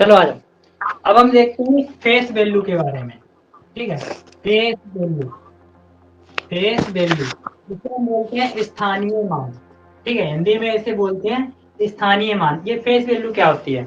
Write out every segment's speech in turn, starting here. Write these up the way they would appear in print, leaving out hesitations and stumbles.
चलो आ जाओ। अब हम देखते हैं फेस वैल्यू के बारे में। ठीक है, फेस वैल्यू, फेस वैल्यू इसे हम बोलते हैं स्थानीय मान। ठीक है, हिंदी में इसे बोलते हैं स्थानीय मान। ये फेस वैल्यू क्या होती है?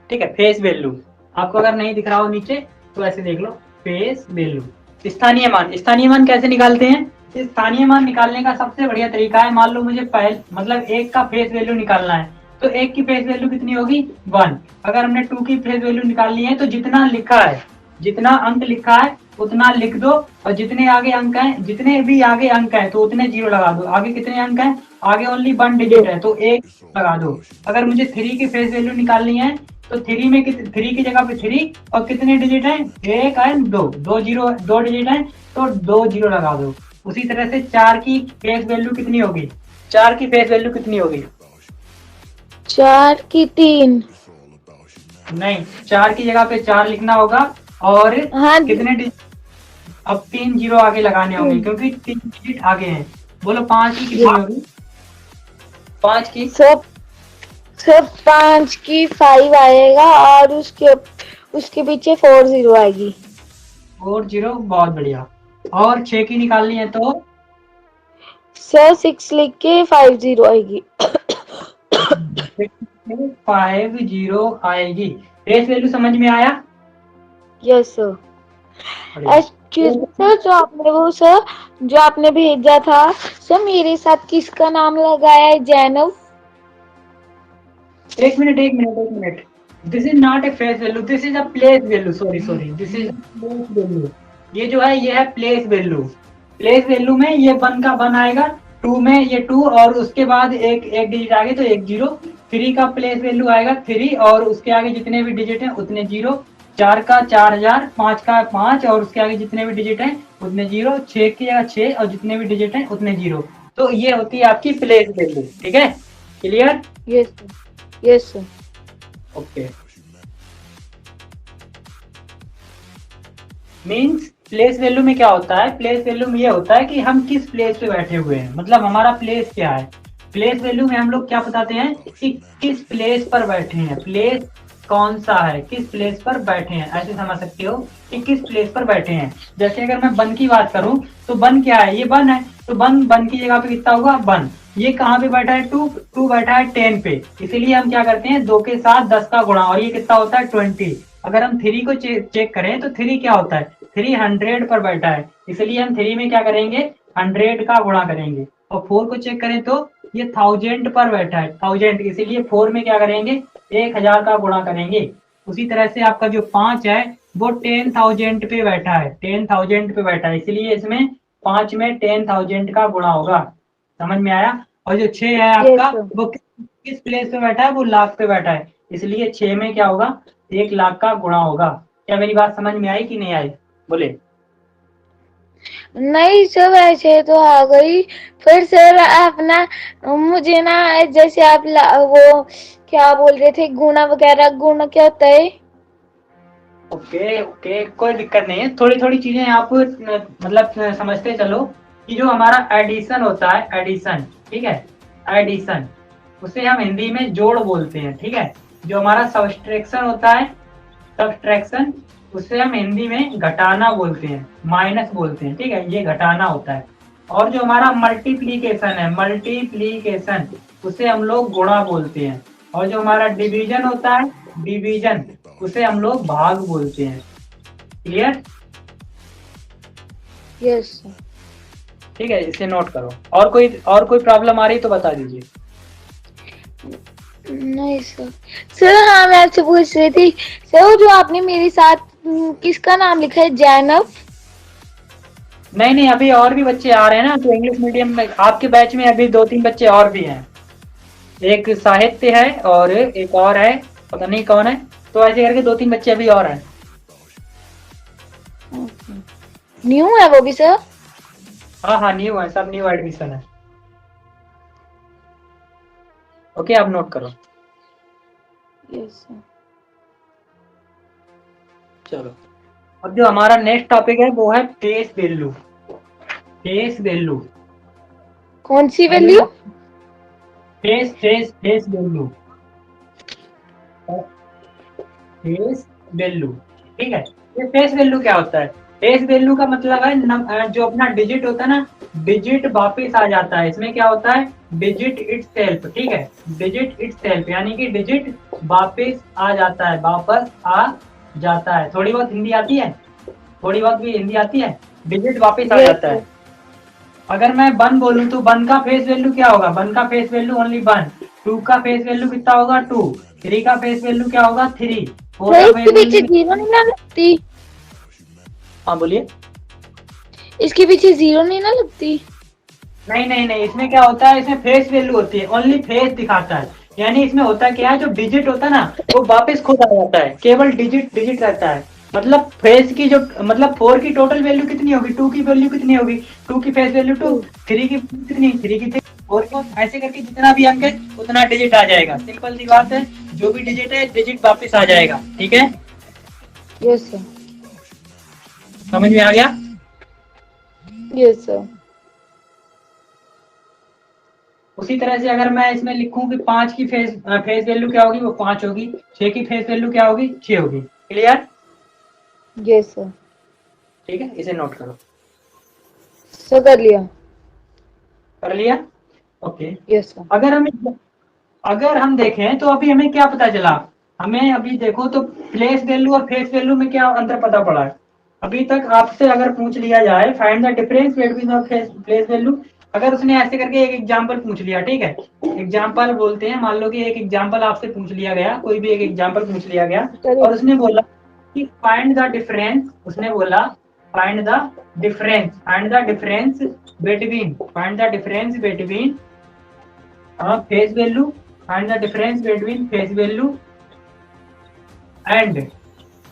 ठीक है, फेस वैल्यू आपको अगर नहीं दिख रहा हो नीचे तो ऐसे देख लो, फेस वैल्यू स्थानीय मान। स्थानीय मान कैसे निकालते हैं? स्थानीय मान निकालने का सबसे बढ़िया तरीका है, मान लो मुझे पहले मतलब एक का फेस वैल्यू निकालना है, तो एक की फेस वैल्यू कितनी होगी? 1। अगर हमने 2 की फेस वैल्यू निकालनी है तो जितना लिखा है, जितना अंक लिखा है उतना लिख दो, और जितने आगे अंक हैं, जितने भी आगे अंक हैं तो उतने 0 लगा दो। आगे कितने अंक हैं? आगे ओनली 1 डिजिट है तो 1 लगा दो। अगर मुझे 3 की फेस वैल्यू निकालनी है तो 3 में 3 की जगह पे 3 और कितने डिजिट हैं? 1 एंड 2, 2 डिजिट हैं तो 2 0 लगा दो। उसी तरह से 4 की फेस वैल्यू कितनी होगी? 4 की फेस वैल्यू कितनी होगी? 4 की 3। नहीं, 4 की जगह पे 4 लिखना होगा और हाँ कितने डिजिट? अब 3 0 आगे लगाने होंगे क्योंकि 3 डिजिट आगे हैं। बोलो 5 की कितनी होगी? 5 की सब 5 की 5 आएगा और उसके पीछे 4 0 आएगी। 4 0, बहुत बढ़िया। और 6 की निकालनी है तो सर 6 लिख के 5 0 आएगी। 5 0 आएगी। फेस वैल्यू समझ में आया? Yes sir. बढ़िया। एक्चुअली सर जो आपने भेजा था सर, मेरे साथ किसका नाम लगाया है? जैनब। एक मिनट, एक मिनट, एक minute. This is not a face value, this is a place value. Sorry sorry, this is place value. ये जो है ये है प्लेस वैल्यू। प्लेस वैल्यू में ये 1 का 1 आएगा, 2 में ये 2 और उसके बाद एक डिजिट आगे तो 1 0। 3 का प्लेस वैल्यू आएगा 3 और उसके आगे जितने भी डिजिट हैं उतने 0। 4 का 4000, 5 का 5 और उसके आगे जितने भी डिजिट हैं उतने 0। 6 की जगह 6 और जितने भी डिजिट हैं उतने 0। तो ये होती है आपकी प्लेस वैल्यू। ठीक है, clear? Yes sir, yes sir. Okay. Means place value में क्या होता है? प्लेस वैल्यू में ये होता है कि हम किस प्लेस पे बैठे हुए हैं, मतलब हमारा प्लेस क्या है। प्लेस वैल्यू में हम लोग क्या बताते हैं कि किस प्लेस पर बैठे हैं, प्लेस कौन सा है, किस प्लेस पर बैठे हैं, ऐसे समझ सकते हो कि किस प्लेस पर बैठे हैं। जैसे अगर मैं 1 की बात करूं तो 1 क्या है? ये 1 है, तो 1 की जगह पे कितना होगा? 1। ये कहाँ पे बैठा है? 2 बैठा है 10 पे, इसीलिए हम क्या करते हैं 2 के साथ 10 का गुणा, और ये कितना होता है? 20। अगर हम 3 को चेक करें तो 3 क्या होता है? 3 100 पर बैठा है, इसलिए हम 3 में क्या करेंगे? 100 का गुणा करेंगे। और 4 को चेक करें तो ये 1000 पर बैठा है, 1000, इसीलिए 4 में क्या करेंगे? 1000 का गुणा करेंगे। उसी तरह से आपका जो 5 है वो 10,000 पे बैठा है, 10,000 पे बैठा है, इसलिए इसमें 5 में 10,000 का गुणा होगा। समझ में आया? और जो 6 है यस आपका सर। वो किस प्लेस पे बैठा है? वो लाख पे बैठा है, इसलिए 6 में क्या होगा? 1,00,000 का गुणा होगा। क्या मेरी बात समझ में आई कि नहीं आई? बोले। नहीं सर, वैसे तो आ गई। फिर सर अपना मुझे ना, जैसे आप वो क्या बोल रहे थे, गुणा वगैरह, गुण क्या होता है? ओके ओके, कोई दिक्कत नहीं है, थोड़ी थोड़ी चीजें आप मतलब समझते चलो कि जो हमारा एडिशन होता है, एडिशन, ठीक है, एडिशन उसे हम हिंदी में जोड़ बोलते हैं। ठीक है, जो हमारा सब्सट्रैक्शन होता है, सब्सट्रैक्शन, उसे हम हिंदी में घटाना बोलते हैं, माइनस बोलते हैं। ठीक है, ये घटाना होता है। और जो हमारा मल्टीप्लीकेशन है, मल्टीप्लीकेशन, उसे हम लोग गुणा बोलते हैं। और जो हमारा डिवीजन होता है, डिवीजन, उसे हम लोग भाग बोलते हैं। क्लियर? Yes sir. ठीक है, इसे नोट करो। और कोई प्रॉब्लम आ रही तो बता दीजिए। नहीं सर। सर हाँ, मैं आपसे पूछ रही थी सर, वो जो आपने मेरे साथ किसका नाम लिखा है? जैनब। नहीं नहीं, अभी और भी बच्चे आ रहे हैं ना, तो इंग्लिश मीडियम में आपके बैच में अभी 2 3 बच्चे और भी हैं। एक साहित्य है और एक और है, पता नहीं कौन है। तो ऐसे करके 2 3 बच्चे अभी और हैं। न्यू है वो भी सर? हाँ हाँ, न्यू है, सब न्यू एडमिशन है। ओके, आप नोट करो। Yes sir. चलो, अब जो हमारा नेक्स्ट टॉपिक है वो है फेस वैल्यू। फेस वैल्यू, कौन सी value? Face face face value. Face value. ठीक है, ये फेस वैल्यू क्या होता है? फेस वैल्यू का मतलब है जो अपना डिजिट होता है ना, डिजिट वापिस आ जाता है। इसमें क्या होता है? Digit itself. ठीक है, डिजिट इटसेल्फ यानी कि डिजिट वापिस आ जाता है, वापस आ जाता है। थोड़ी बहुत हिंदी आती है? थोड़ी बहुत भी हिंदी आती है? डिजिट वापिस आ यस जाता है। अगर मैं 1 बोलूं तो 1 का फेस वैल्यू क्या होगा? 1 का फेस वैल्यू ओनली 1। 2 का फेस वैल्यू कितना होगा? 2। 3 का फेस वैल्यू क्या होगा? 3। 4 सर का इसके फेस पीछे वैल्यू। जीरो नहीं ना लगती? हाँ बोलिए। इसके पीछे जीरो नहीं ना लगती? नहीं नहीं नहीं, इसमें क्या होता है? इसमें फेस वैल्यू होती है, ओनली फेस दिखाता है। यानी इसमें होता क्या है, जो डिजिट होता है ना वो वापस खुद आ जाता है, केवल डिजिट डिजिट रहता है। मतलब फेस की जो, मतलब 4 की टोटल वैल्यू कितनी होगी? 2 की वैल्यू कितनी होगी? 2 की फेस वैल्यू 2। 3 की कितनी? 3 की 3। और को ऐसे करके जितना भी अंक है उतना डिजिट आ जाएगा। सिंपल सी बात है, जो भी डिजिट है डिजिट वापस आ जाएगा। ठीक है, यस सर। समझ में आ गया? Yes sir. उसी तरह से अगर मैं इसमें लिखूं कि 5 की फेस वैल्यू क्या होगी? वो 5 होगी। 6 की फेस वैल्यू क्या होगी? 6 होगी। क्लियर? Yes sir. ठीक है, इसे नोट करो। सर कर लिया। कर लिया? ओके। Yes sir. अगर हम देखें तो अभी हमें क्या पता चला? हमें अभी देखो तो प्लेस वैल्यू और फेस वैल्यू में क्या अंतर पता पड़ा है? अभी तक आपसे अगर पूछ लिया जाए find the difference between the place value, अगर उसने ऐसे करके एक एग्जांपल पूछ लिया, ठीक है, एग्जांपल बोलते हैं, मान लो कि एक एग्जांपल आपसे पूछ लिया गया, कोई भी एक एग्जांपल पूछ लिया गया करिए। और उसने बोला कि फाइंड द डिफरेंस, उसने बोला find the difference between face value, find the difference between face value and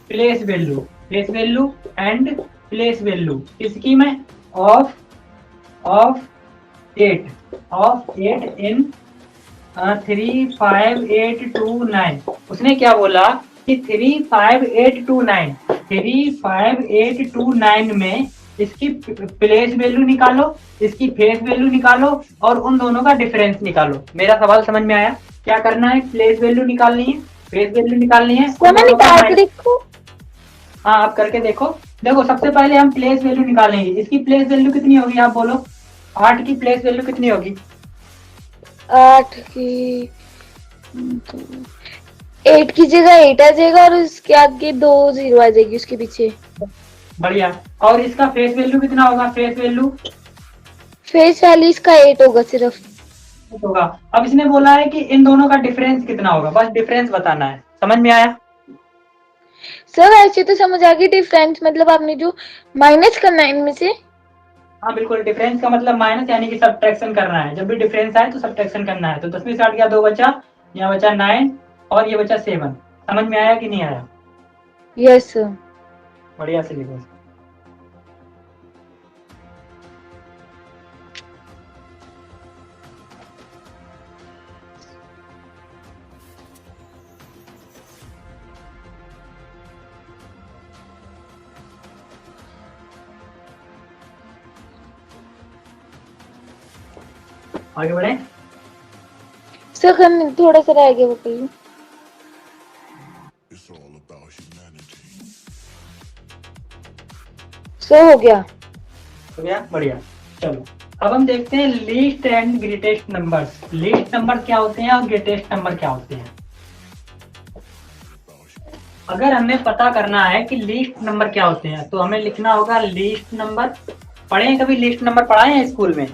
place value and place value किसकी में? ऑफ ऑफ 8 इन 35829। उसने क्या बोला कि 35829 में इसकी प्लेस वैल्यू निकालो, इसकी फेस वैल्यू निकालो और उन दोनों का डिफरेंस निकालो। मेरा सवाल समझ में आया? क्या करना है? प्लेस वैल्यू निकालनी है, फेस वैल्यू निकालनी है, सर उन मैं दोनों का निकाल के माइनस। देखो। हाँ आप करके देखो। देखो सबसे पहले हम प्लेस वैल्यू निकालेंगे। इसकी प्लेस वैल्यू कितनी होगी आप बोलो? 8 की प्लेस वैल्यू कितनी होगी? 8 की 8 की जगह 8 आ जाएगा और उसके आगे 2 जीरो आ जाएगी उसके पीछे। बढ़िया। और इसका फेस वैल्यू कितना होगा? फेस वैल्यू फेस वैल्यू इसका 8 होगा सिर्फ। होगा। अब इसने बोला है कि इन दोनों का डिफरेंस कितना होगा, बस डिफरेंस बताना है। समझ में आया? सर ऐसे तो समझ आ गई, डिफरेंस मतलब आपने जो माइनस करना है इनमें से। हाँ बिल्कुल, डिफरेंस का मतलब माइनस यानी कि सब्ट्रैक्शन करना है। जब भी डिफरेंस आए तो सब्ट्रैक्शन करना है। तो 10 में से 8 गया 2 बचा, यहाँ बचा 9 और ये बचा 7। समझ में आया कि नहीं आया? Yes sir. बढ़िया से लिखो। आगे बढ़े। सर करने थोड़ा सा रह गया वो कहीं। सर हो गया। हो गया? बढ़िया। चलो अब हम देखते हैं least and greatest numbers. Least number क्या होते हैं और ग्रेटेस्ट नंबर क्या होते हैं? अगर हमें पता करना है कि लीस्ट नंबर क्या होते हैं तो हमें लिखना होगा लीस्ट नंबर। पढ़े हैं कभी लीस्ट नंबर? पढ़ाए हैं स्कूल में?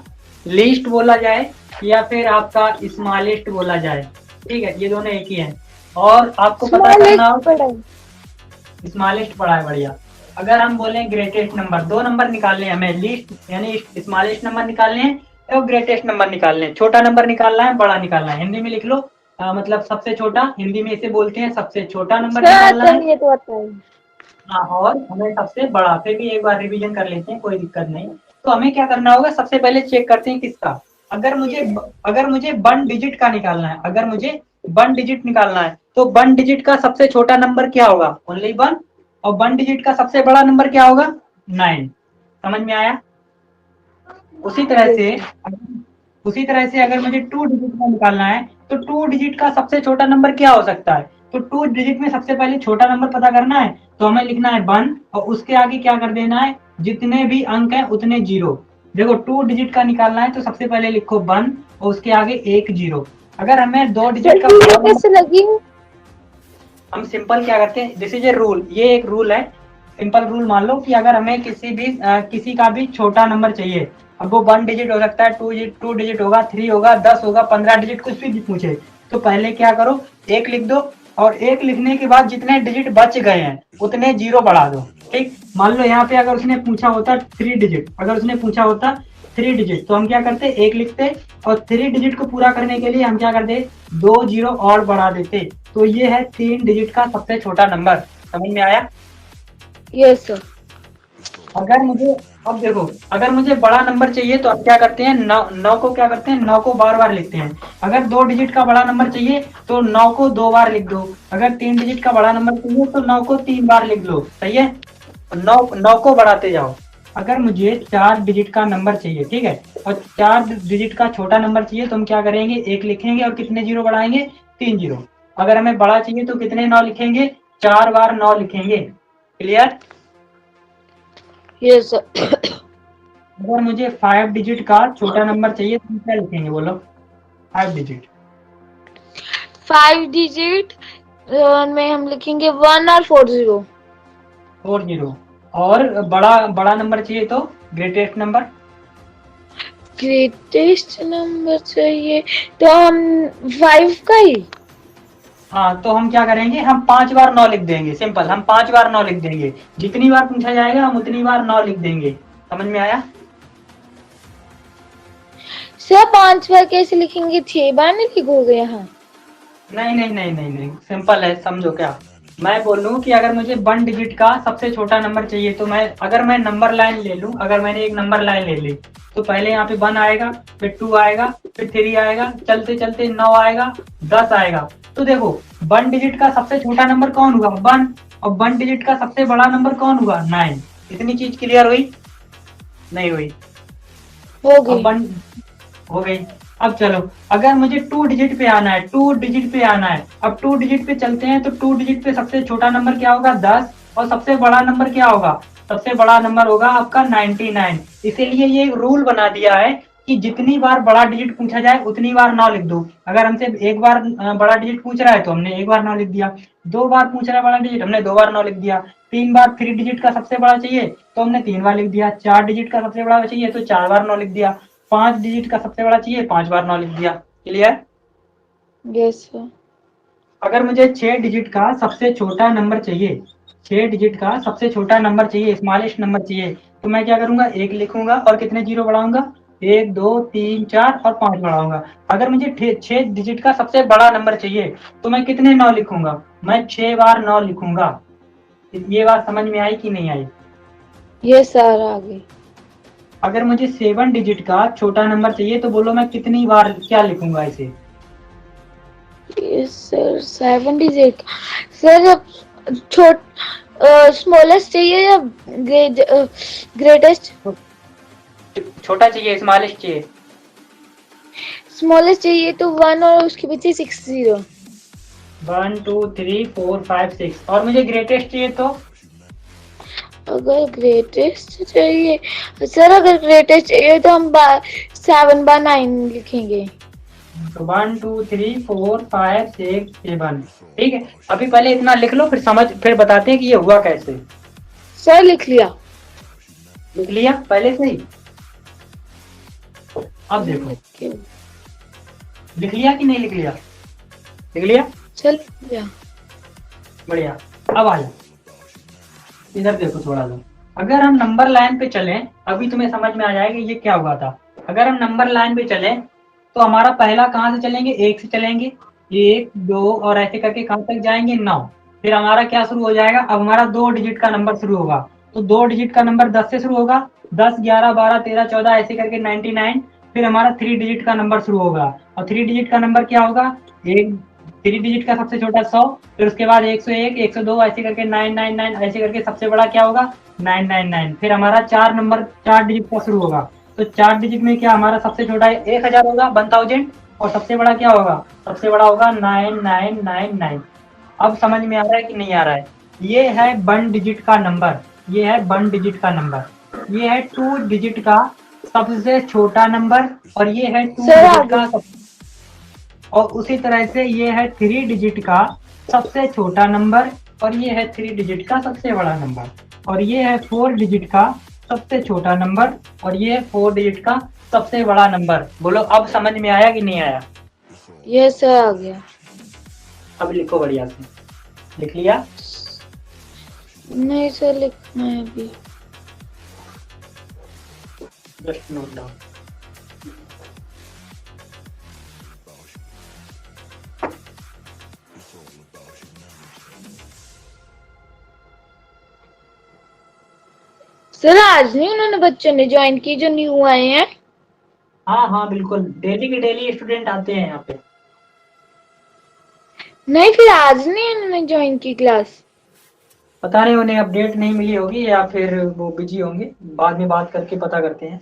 लीस्ट बोला जाए या फिर आपका स्मॉलेस्ट बोला जाए, ठीक है, ये दोनों एक ही हैं। और आपको पता करना हो, स्मॉलेस्ट पढ़ा है, बढ़िया। अगर हम बोले ग्रेटेस्ट नंबर, 2 नंबर निकालने हैं हमें, लीस्ट यानी स्मॉलेस्ट नंबर निकालने हैं और ग्रेटेस्ट नंबर निकालने हैं। छोटा नंबर निकालना है, बड़ा निकालना है। हिंदी में लिख लो, मतलब सबसे छोटा, हिंदी में इसे बोलते हैं सबसे छोटा नंबर निकालना है। ये तो आता है। हाँ, और हमें सबसे बड़ा। फिर भी एक बार रिवीजन कर लेते हैं, कोई दिक्कत नहीं। तो हमें क्या करना होगा? सबसे पहले चेक करते हैं किसका। अगर मुझे 1 डिजिट का निकालना है, अगर मुझे 1 डिजिट निकालना है तो 1 डिजिट का सबसे छोटा नंबर क्या होगा? ओनली 1। और 1 डिजिट का सबसे बड़ा नंबर क्या होगा? 9। समझ में आया? उसी तरह से अगर मुझे 2 डिजिट का निकालना है तो 2 डिजिट का सबसे छोटा नंबर क्या हो सकता है? तो 2 डिजिट में सबसे पहले छोटा नंबर पता करना है, तो हमें लिखना है 1 और उसके आगे क्या कर देना है, जितने भी अंक है उतने जीरो। देखो 2 डिजिट का निकालना है तो सबसे पहले लिखो 1 और उसके आगे एक जीरो। अगर हमें 2 डिजिट का जीरो बड़ा कैसे लगी? हम सिंपल क्या करते हैं, दिस इज ए रूल, ये एक रूल है, सिंपल रूल मान लो कि अगर हमें किसी का भी छोटा नंबर चाहिए, अब वो 1 डिजिट हो सकता है, 2 डिजिट होगा, 3 होगा, 10 होगा, 15 डिजिट, कुछ भी पूछे, तो पहले क्या करो, एक लिख दो और एक लिखने के बाद जितने डिजिट बच गए हैं उतने जीरो बढ़ा दो। ठीक, मान लो यहाँ पे अगर उसने पूछा होता 3 डिजिट, अगर उसने पूछा होता 3 डिजिट, तो हम क्या करते, एक लिखते और 3 डिजिट को पूरा करने के लिए हम क्या करते, 2 जीरो और बढ़ा देते। तो ये है 3 डिजिट का सबसे छोटा नंबर। समझ में आया? Yes sir. अगर मुझे, अब देखो, अगर मुझे बड़ा नंबर चाहिए तो अब क्या करते हैं, नौ को क्या करते हैं, 9 को बार बार लिखते हैं। अगर 2 डिजिट का बड़ा नंबर चाहिए तो 9 को 2 बार लिख दो। अगर 3 डिजिट का बड़ा नंबर चाहिए तो 9 को 3 बार लिख दो। सही है, 9 को बढ़ाते जाओ। अगर मुझे 4 डिजिट का नंबर चाहिए, ठीक है, और 4 डिजिट का छोटा नंबर चाहिए तो हम क्या करेंगे, एक लिखेंगे और कितने जीरो बढ़ाएंगे, 3 जीरो। अगर हमें बड़ा चाहिए तो कितने 9 लिखेंगे, 4 बार 9 लिखेंगे। क्लियर? Yes sir. अगर मुझे 5 डिजिट का छोटा नंबर चाहिए तो हम क्या लिखेंगे, बोलो? 5 डिजिट। 5 डिजिट में हम लिखेंगे 1 और 4 जीरो। 4 जीरो। और बड़ा बड़ा नंबर चाहिए तो ग्रेटेस्ट नंबर। ग्रेटेस्ट नंबर चाहिए तो हम 5 का ही। हाँ, तो हम क्या करेंगे, हम 5 बार 9 लिख देंगे। सिंपल, हम 5 बार 9 लिख देंगे। जितनी बार पूछा जाएगा हम उतनी बार 9 लिख देंगे। समझ में आया? सर 5 बार कैसे लिखेंगे, 6 बार नहीं लिखोगे यहाँ? नहीं नहीं नहीं नहीं नहीं, सिंपल है, समझो क्या मैं बोल रहा हूँ कि अगर मुझे 1 डिजिट का सबसे छोटा नंबर चाहिए तो अगर मैं नंबर लाइन ले लूँ, अगर मैंने एक नंबर लाइन ले ली तो पहले यहाँ पे 1 आएगा, फिर 2 आएगा, फिर 3 आएगा, चलते चलते 9 आएगा, 10 आएगा। तो देखो 1 डिजिट का सबसे छोटा नंबर कौन हुआ, 1, और 1 डिजिट का सबसे बड़ा नंबर कौन हुआ, 9। इतनी चीज क्लियर हुई? नहीं हुई? हो अब गई। 1 हो गई। अब चलो, अगर मुझे 2 डिजिट पे आना है, 2 डिजिट पे आना है, अब 2 डिजिट पे चलते हैं तो 2 डिजिट पे सबसे छोटा नंबर क्या होगा, 10, और सबसे बड़ा नंबर क्या होगा, सबसे बड़ा नंबर होगा आपका 99। इसीलिए ये रूल बना दिया है कि जितनी बार बड़ा डिजिट पूछा जाए उतनी बार 9 लिख दो। अगर हमसे एक बार बड़ा डिजिट पूछ रहा है तो हमने एक बार 9 लिख दिया, 2 बार पूछ रहा है बड़ा डिजिट, हमने 2 बार 9 लिख दिया, 3 बार 3 डिजिट का सबसे बड़ा चाहिए तो हमने 3 बार लिख दिया, 4 डिजिट का सबसे बड़ा चाहिए तो 4 बार 9 लिख दिया, 5 डिजिट का सबसे बड़ा चाहिए 5 बार 9 लिख दिया। क्लियर? Yes sir. अगर मुझे 6 डिजिट का सबसे छोटा नंबर चाहिए, 6 डिजिट का सबसे छोटा नंबर चाहिए, स्मॉलेस्ट नंबर चाहिए, तो मैं क्या करूंगा, एक लिखूंगा और कितने जीरो बढ़ाऊंगा, 1 2 3 4 और 5 बढ़ाऊंगा। अगर मुझे 6 डिजिट का सबसे बड़ा नंबर चाहिए तो मैं कितने 9 लिखूंगा, मैं 6 बार 9 लिखूंगा। ये बात समझ में आई कि नहीं आई? यस सर, आ गई। अगर मुझे 7 डिजिट का छोटा नंबर चाहिए तो बोलो मैं कितनी बार क्या लिखूंगा इसे? Yes sir, 7 digit. सर जब स्मॉलेस्ट चाहिए या ग्रेटेस्ट? छोटा चाहिए, स्मॉलेस्ट चाहिए? स्मॉलेस्ट चाहिए तो 1 और उसके पीछे 6 जीरो। 1 2 3 4 5 6। और मुझे ग्रेटेस्ट चाहिए तो? अगर ग्रेटेस्ट चाहिए, सर अगर ग्रेटेस्ट चाहिए तो हम 7 बार 9 लिखेंगे। तो 1 2 3 4 5 6 7। ठीक है, अभी पहले इतना लिख लो, फिर बताते हैं कि ये हुआ कैसे। सर लिख लिया। लिख लिया पहले से ही? अब देखो, लिख लिया कि नहीं लिख लिया? लिख लिया? चल लिख लिया। बढ़िया। अब आ जाओ, इधर देखो थोड़ा सा। अगर हम नंबर लाइन पे चलें, अभी तुम्हें समझ में आ जाएगा ये क्या हुआ था। अगर हम नंबर लाइन पे चलें तो हमारा पहला कहाँ से चलेंगे, 1 से चलेंगे, 1 2 और ऐसे करके कहाँ तक जाएंगे, 9। फिर हमारा क्या शुरू हो जाएगा, अब हमारा 2 डिजिट का नंबर शुरू होगा। तो 2 डिजिट का नंबर 10 से शुरू होगा, 10 11 12 13 14 ऐसे करके 99। फिर हमारा 3 डिजिट का नंबर शुरू होगा, और 3 डिजिट का नंबर क्या होगा, एक 3 डिजिट का सबसे छोटा 100, फिर उसके बाद 101 102 ऐसे करके 999 ऐसे करके सबसे बड़ा क्या होगा, 999। फिर हमारा 4 डिजिट का शुरू होगा, तो 4 डिजिट में क्या हमारा सबसे छोटा 1000 होगा, 1000, और सबसे बड़ा क्या होगा, सबसे बड़ा होगा 9999। अब समझ में आ रहा है कि नहीं आ रहा है? ये है 1 डिजिट का नंबर, ये है 1 डिजिट का नंबर, ये है 2 डिजिट का सबसे छोटा नंबर, और ये है 2 सर डिजिट का आगे। और उसी तरह से ये है 3 डिजिट का सबसे छोटा नंबर, और ये है 3 डिजिट का सबसे बड़ा नंबर, और ये है 4 डिजिट का सबसे छोटा नंबर, और ये है 4 डिजिट का सबसे बड़ा नंबर। बोलो अब समझ में आया कि नहीं आया? ये सर आ गया। अब लिखो बढ़िया से। लिख लिया? नहीं सर लिखना है अभी। Just note down. सर आज नहीं उन्होंने बच्चों ने ज्वाइन की जो न्यू आए हैं? हाँ हाँ बिल्कुल, डेली के डेली स्टूडेंट आते हैं यहाँ पे। नहीं फिर आज नहीं उन्होंने ज्वाइन की क्लास? पता नहीं उन्हें अपडेट नहीं मिली होगी या फिर वो बिजी होंगे, बाद में बात करके पता करते हैं।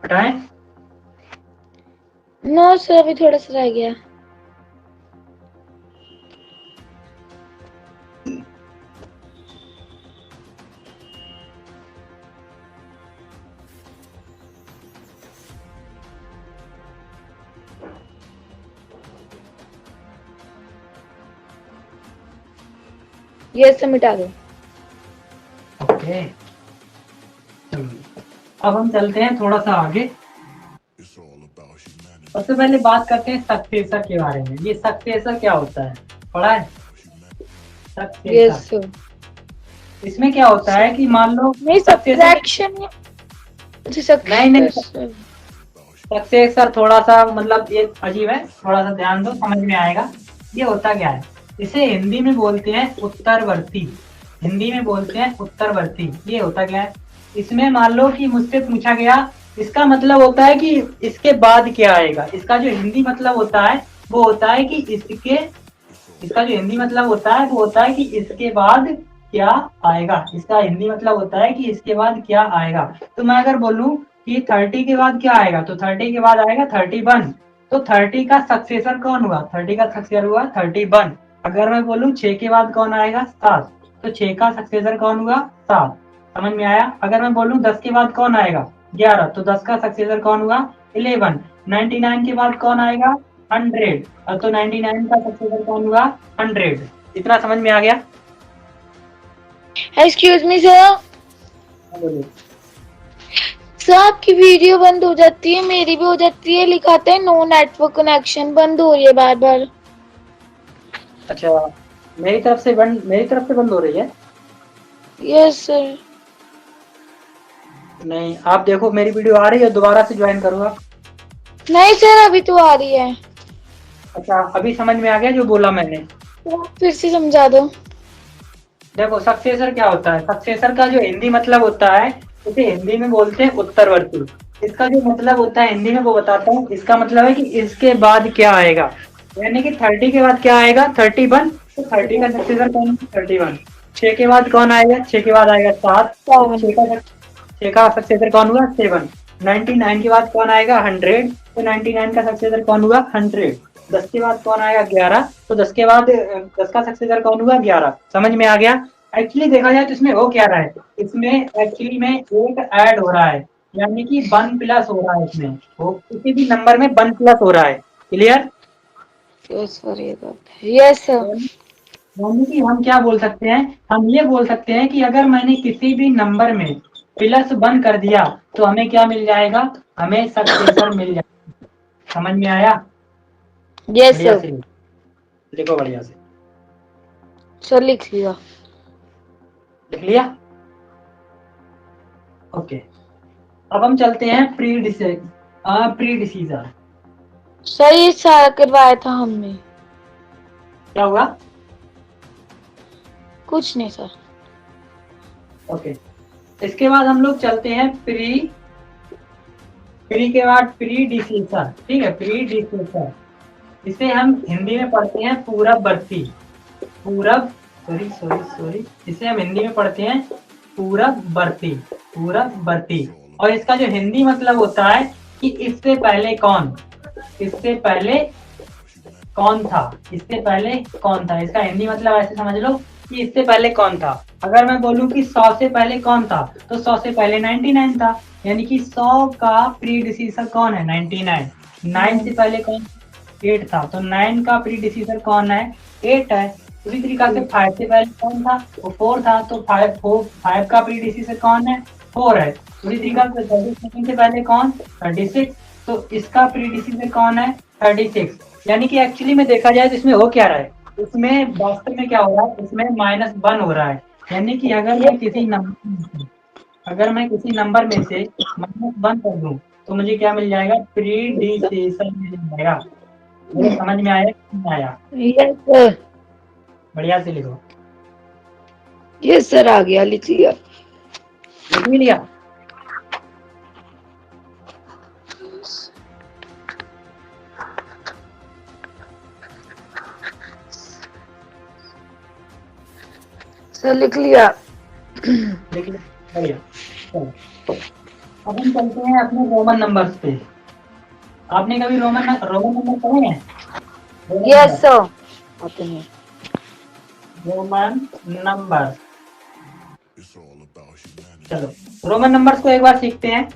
हटाएं? नो सर अभी थोड़ा सा रह गया। ये सब मिटा दो। ओके, अब हम चलते हैं थोड़ा सा आगे। सबसे पहले बात करते हैं सक्सेसर के बारे में। ये सक्सेसर क्या होता है, पढ़ा है? Yes successor, sir. इसमें क्या होता है कि मान लो नहीं सब्ट्रैक्शन नहीं सक्सेसर थोड़ा सा मतलब ये अजीब है, थोड़ा सा ध्यान दो, समझ में आएगा। ये होता क्या है, इसे हिंदी में बोलते हैं उत्तरवर्ती, हिंदी में बोलते हैं उत्तरवर्ती। ये होता क्या है, इसमें मान लो कि मुझसे पूछा गया, इसका मतलब होता है कि इसके बाद क्या आएगा। इसका जो हिंदी मतलब होता है वो होता है कि इसका जो हिंदी मतलब होता है वो होता है कि इसके बाद क्या आएगा। इसका हिंदी मतलब होता है कि इसके बाद क्या आएगा। तो मैं अगर बोलूं कि 30 के बाद क्या आएगा, तो 30 के बाद आएगा 31। तो 30 का सक्सेसर कौन हुआ, 30 का सक्सेसर हुआ 31। अगर मैं बोलूं 6 के बाद कौन आएगा, 7, तो 6 का सक्सेसर कौन हुआ, 7। समझ में आया? अगर मैं बोलूं 10 के बाद कौन आएगा, 11, तो 10 का सक्सेसर कौन हुआ, 11। 99 के बाद कौन आएगा, 100, तो 99 का सक्सेसर कौन हुआ, 100। इतना समझ में आ गया? Excuse me sir. सर आपकी वीडियो बंद हो जाती है, मेरी भी हो जाती है, लिखाते हैं नो नेटवर्क कनेक्शन, बंद हो रही है बार बार। अच्छा, मेरी तरफ से बंद हो रही है? Yes sir. नहीं, आप देखो मेरी वीडियो आ रही है, दोबारा से ज्वाइन करो आप। नहीं सर अभी तो आ रही है। अच्छा, अभी समझ में आ गया जो बोला मैंने? तो आप फिर से समझा दो। देखो सक्सेसर क्या होता है, सक्सेसर का जो हिंदी मतलब होता है उसे हिंदी में बोलते हैं उत्तरवर्ती। इसका जो मतलब होता है हिंदी में वो बताता हूँ। इसका मतलब है कि इसके बाद क्या आएगा, यानी कि 30 के बाद क्या आएगा, 31। तो 30 का सक्सेसर कौन है, 31। 6 के बाद कौन आएगा, 6 के बाद आएगा 7। 6 का सक्सेसर कौन हुआ, 7। 99 के बाद कौन आएगा, 100। तो 99 का सक्सेसर कौन हुआ, 100। 10 के बाद कौन आएगा, 11। तो 10 के बाद 10 का सक्सेसर कौन हुआ, 11। समझ में आ गया? एक्चुअली देखा जाए तो इसमें हो क्या रहा है, इसमें एक्चुअली में एक ऐड हो रहा है, यानी कि 1 प्लस हो रहा है इसमें, वो किसी भी नंबर में 1 प्लस हो रहा है। क्लियर? यस सर ये बात है। Yes sir. यानी कि हम क्या बोल सकते हैं, हम ये बोल सकते हैं कि अगर मैंने किसी भी नंबर में प्लस 1 कर दिया तो हमें क्या मिल जाएगा, हमें सक्सेसर मिल जाएगा। समझ में आया? यस बढ़िया सर। से लिखो, बढ़िया से सर लिख लिया। लिख लिया? ओके, अब हम चलते हैं प्रीडिसीजर। सर ये सारा करवाया था हमने। क्या हुआ? कुछ नहीं सर। ओके, इसके बाद हम लोग चलते हैं प्री के बाद प्रीडिसीजर। ठीक है, प्रीडिसीजर इसे हम हिंदी में पढ़ते हैं पूरबवर्ती। पूरब सॉरी सॉरी सॉरी इसे हम हिंदी में पढ़ते हैं पूरबवर्ती, पूरबवर्ती। और इसका जो हिंदी मतलब होता है कि इससे पहले कौन, इससे पहले कौन था, इससे पहले कौन था। इसका हिंदी मतलब ऐसे समझ लो कि इससे पहले कौन था। अगर मैं बोलूं कि 100 से पहले कौन था, तो 100 से पहले 99 था, यानी कि 100 का प्रीडिसीजर कौन है, 99। 9 से पहले कौन, 8 था, तो 9 का प्रीडिसीजर कौन है, 8 है। उसी तरीका से 5 से पहले कौन था, वो 4 था, तो 5 का प्रीडिसीजर कौन है, 4 है। उसी तरीका से 37 से पहले कौन, 36, तो इसका प्रीडिसीजर कौन है, 36। यानी कि एक्चुअली में देखा जाए तो इसमें हो क्या रहा है, इसमें वास्तव में क्या हो रहा है, इसमें -1 हो रहा है। यानी कि अगर मैं किसी नंबर में से -1 कर दूं, तो मुझे क्या मिल जाएगा, प्रीडिसेसर मिल जाएगा। मुझे समझ में आया कि नहीं आया? यस सर, बढ़िया से लिखो। यस सर, आ गया, लिख लिया। लिख भी लिया? सर लिख लिया। लिख लिया, बढ़िया। चलो, अब हम चलते हैं अपने रोमन नंबर्स पे। आपने कभी रोमन नंबर पढ़े हैं? यस सर, आते हैं। रोमन नंबर, चलो रोमन नंबर्स को एक बार सीखते हैं।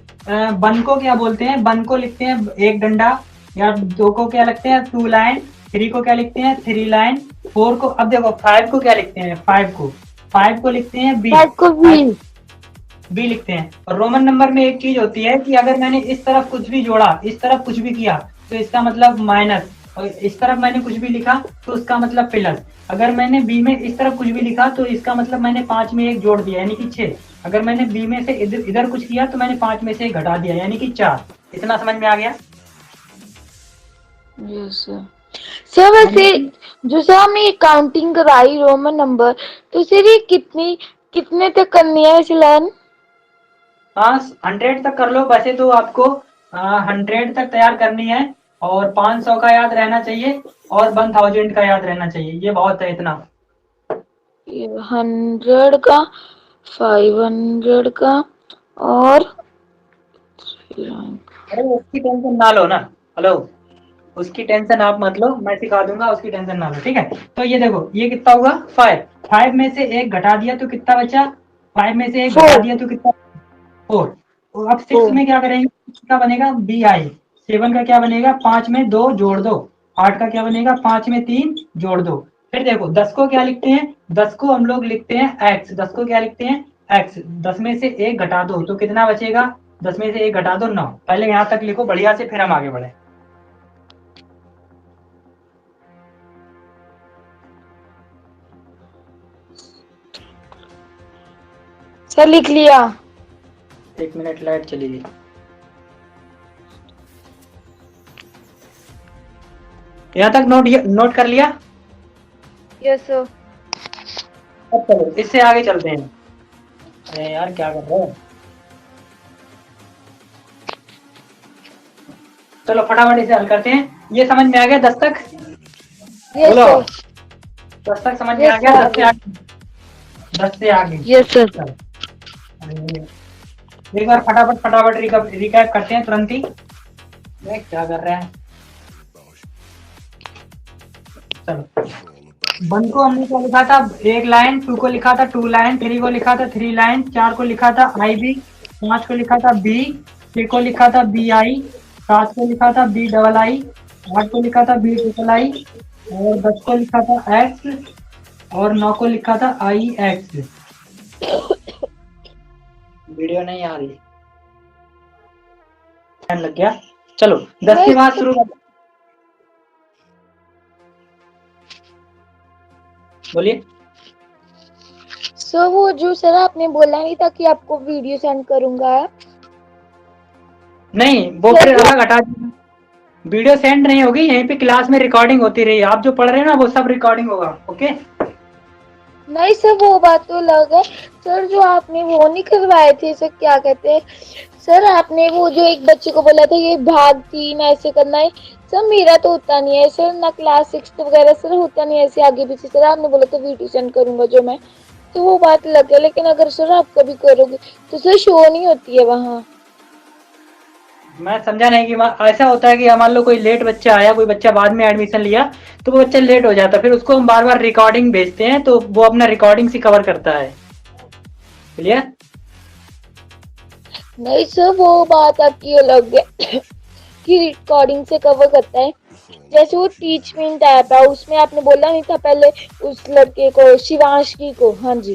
1 को क्या बोलते हैं, 1 को लिखते हैं 1 डंडा, या 2 को क्या लिखते हैं, 2 लाइन, 3 को क्या लिखते हैं, 3 लाइन, 4 को, अब देखो 5 को क्या लिखते हैं, 5 को लिखते हैं बी, 5 को बी लिखते हैं। और रोमन नंबर में एक चीज होती है कि अगर मैंने इस तरफ कुछ भी जोड़ा, इस तरफ कुछ भी किया, तो इसका मतलब माइनस, और इस तरफ मैंने कुछ भी लिखा तो उसका मतलब प्लस। अगर मैंने बी में इस तरफ कुछ भी लिखा तो इसका मतलब मैंने 5 में 1 जोड़ दिया, यानी कि 6। अगर मैंने बी में से इधर कुछ किया तो मैंने 5 में से 1 घटा दिया, यानी कि 4। इतना समझ में आ गया? Yes sir. सर वैसे जो सर हमने ये काउंटिंग कराई रोमन नंबर, तो सर ये कितने तक करनी है वैसे लर्न? हाँ, 100 तक कर लो। वैसे तो आपको 100 तक तैयार करनी है, और 500 का याद रहना चाहिए, और 1000 का याद रहना चाहिए, ये बहुत है इतना। 100 का, 500 का, और अरे उसकी टेंशन ना लो ना, हेलो, उसकी टेंशन आप मत लो, मैं सिखा दूंगा, उसकी टेंशन ना लो, ठीक है। तो ये देखो, ये कितना होगा, 5 में से 1 घटा दिया तो कितना बचा, 5 में से 1 घटा दिया तो कितना, 4। तो अब 6 में क्या करेंगे, क्या बनेगा, बी आई। 7 का क्या बनेगा, 5 में 2 जोड़ दो। 8 का क्या बनेगा, 5 में 3 जोड़ दो। फिर देखो 10 को क्या लिखते हैं, 10 को हम लोग लिखते हैं एक्स। 10 को क्या लिखते हैं, एक्स। 10 में से 1 घटा दो तो कितना बचेगा, 10 में से 1 घटा दो 9। पहले यहाँ तक लिखो बढ़िया से, फिर हम आगे बढ़े। सर लिख लिया। 1 मिनट, लाइट चली गई। यहाँ तक नोट कर लिया? Yes sir. अब चलो इससे आगे चलते हैं। अरे यार क्या कर रहे हो, चलो फटाफट इसे हल करते हैं। ये समझ में आ गया 10 तक? यस बोलो, सर। 10 तक समझ में आ गया? 10 से आगे, 10 से आगे। Yes sir. चलो, एक बार फटाफट रिकैप करते हैं तुरंत ही। क्या कर रहे हैं, चलो 1 को हमने क्या लिखा था, 1 लाइन, 2 को लिखा था 2 लाइन, 3 को लिखा था 3 लाइन, 4 को लिखा था आई बी, 5 को लिखा था बी, 6 को लिखा था बी आई, 7 को लिखा था बी डबल आई, 8 को लिखा था बी ट्रिपल आई, और 10 को लिखा था एक्स, और 9 को लिखा था आई एक्स। वीडियो नहीं आ रही, टाइम लग गया। चलो 10 के बाद शुरू कर, बोलिए। सर वो जो सर आपने बोला नहीं था कि आपको वीडियो सेंड करूंगा, नहीं वो फिर अलग हटा दीजिए, वीडियो सेंड नहीं होगी, यहीं पे क्लास में रिकॉर्डिंग होती रही। आप जो पढ़ रहे हैं ना वो सब रिकॉर्डिंग होगा, ओके। नहीं सर वो बात तो अलग है। सर जो आपने वो नहीं करवाए थे, सर क्या कहते हैं, सर आपने वो जो एक बच्चे को बोला था ये भाग 3 ऐसे करना है, सर मेरा तो होता नहीं है सर, ना क्लास 6 वगैरह सर होता नहीं है ऐसे आगे पीछे। सर आपने बोला था वीडियो सेंड करूंगा जो मैं, तो वो बात अलग है, लेकिन अगर सर आप कभी करोगे तो सर शो नहीं होती है वहाँ। मैं समझा नहीं कि ऐसा होता है कि मान लो कोई लेट बच्चा आया, कोई बच्चा बाद में एडमिशन लिया, तो वो बच्चा लेट हो जाता है, फिर उसको हम बार बार रिकॉर्डिंग भेजते हैं, तो वो अपना रिकॉर्डिंग से कवर करता है। क्लियर? नहीं सर, वो बात आपकी अलग है कि रिकॉर्डिंग से कवर करता है। जैसे वो टीच मी ऐप है, उसमें आपने बोला नहीं था पहले उस लड़के को, शिवांशी को, हाँ जी,